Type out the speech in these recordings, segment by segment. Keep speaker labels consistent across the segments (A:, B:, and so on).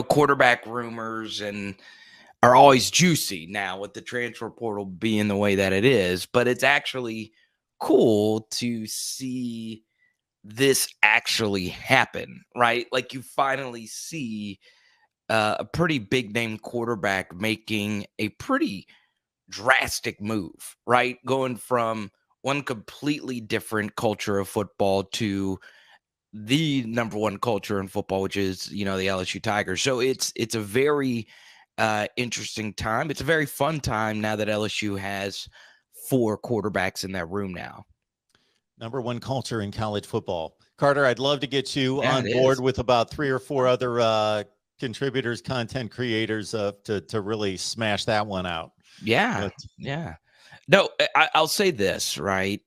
A: quarterback rumors and are always juicy now with the transfer portal being the way that it is, but it's actually cool to see this actually happen, right? Like you finally see a pretty big name quarterback making a pretty drastic move, right? Going from one completely different culture of football to the number one culture in football, which is, the LSU Tigers. So it's a very interesting time. It's a very fun time now that LSU has 4 quarterbacks in that room now.
B: Number one culture in college football. Carter, I'd love to get you
A: Yeah,
B: on board with about 3 or 4 other contributors, content creators to really smash that one out.
A: Yeah. Yeah. No, I'll say this, right?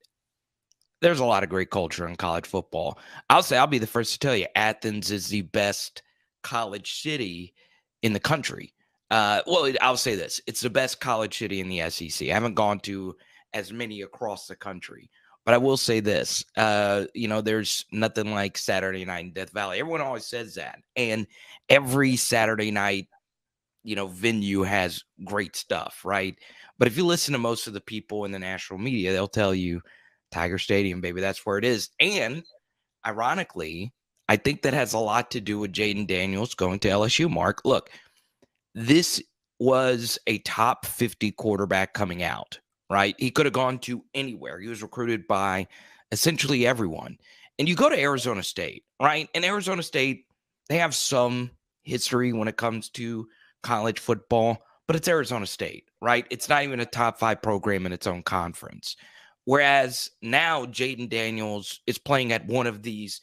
A: There's a lot of great culture in college football. I'll be the first to tell you, Athens is the best college city in the country. Well, I'll say this. It's the best college city in the SEC. I haven't gone to as many across the country. But I will say this, there's nothing like Saturday night in Death Valley. Everyone always says that. And every Saturday night, venue has great stuff, right? But if you listen to most of the people in the national media, they'll tell you Tiger Stadium, baby, that's where it is. And ironically, I think that has a lot to do with Jayden Daniels going to LSU. Mark, look, this was a top 50 quarterback coming out, right? He could have gone to anywhere. He was recruited by essentially everyone. And you go to Arizona State, right? And Arizona State, they have some history when it comes to college football, but it's Arizona State, right? It's not even a top 5 program in its own conference. Whereas now Jayden Daniels is playing at one of these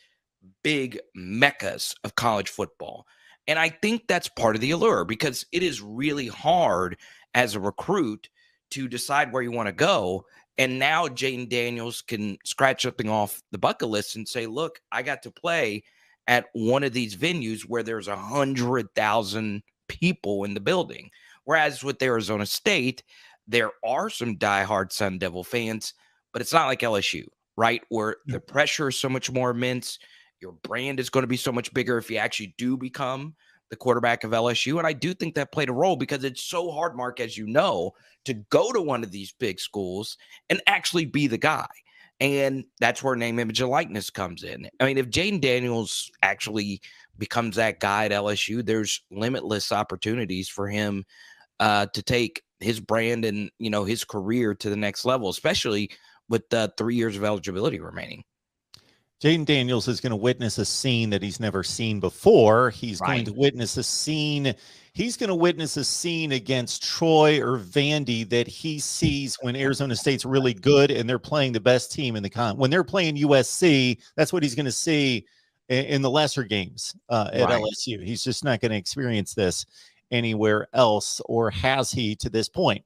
A: big meccas of college football. And I think that's part of the allure because it is really hard as a recruit to decide where you want to go. And now Jayden Daniels can scratch something off the bucket list and say, look, I got to play at one of these venues where there's 100,000 people in the building. Whereas with Arizona State, there are some diehard Sun Devil fans, but it's not like LSU, right? Where the pressure is so much more immense. Your brand is going to be so much bigger if you actually do become the quarterback of LSU. And I do think that played a role because it's so hard, Mark, as you know, to go to one of these big schools and actually be the guy. And that's where name, image, and likeness comes in. I mean, if Jayden Daniels actually becomes that guy at LSU, there's limitless opportunities for him to take his brand and, his career to the next level, especially with 3 years of eligibility remaining.
B: Jayden Daniels is going to witness a scene that he's never seen before. He's going to witness a scene. He's going to witness a scene against Troy or Vandy that he sees when Arizona State's really good and they're playing the best team in the when they're playing USC. That's what he's going to see in the lesser games at LSU. He's just not going to experience this anywhere else, or has he to this point?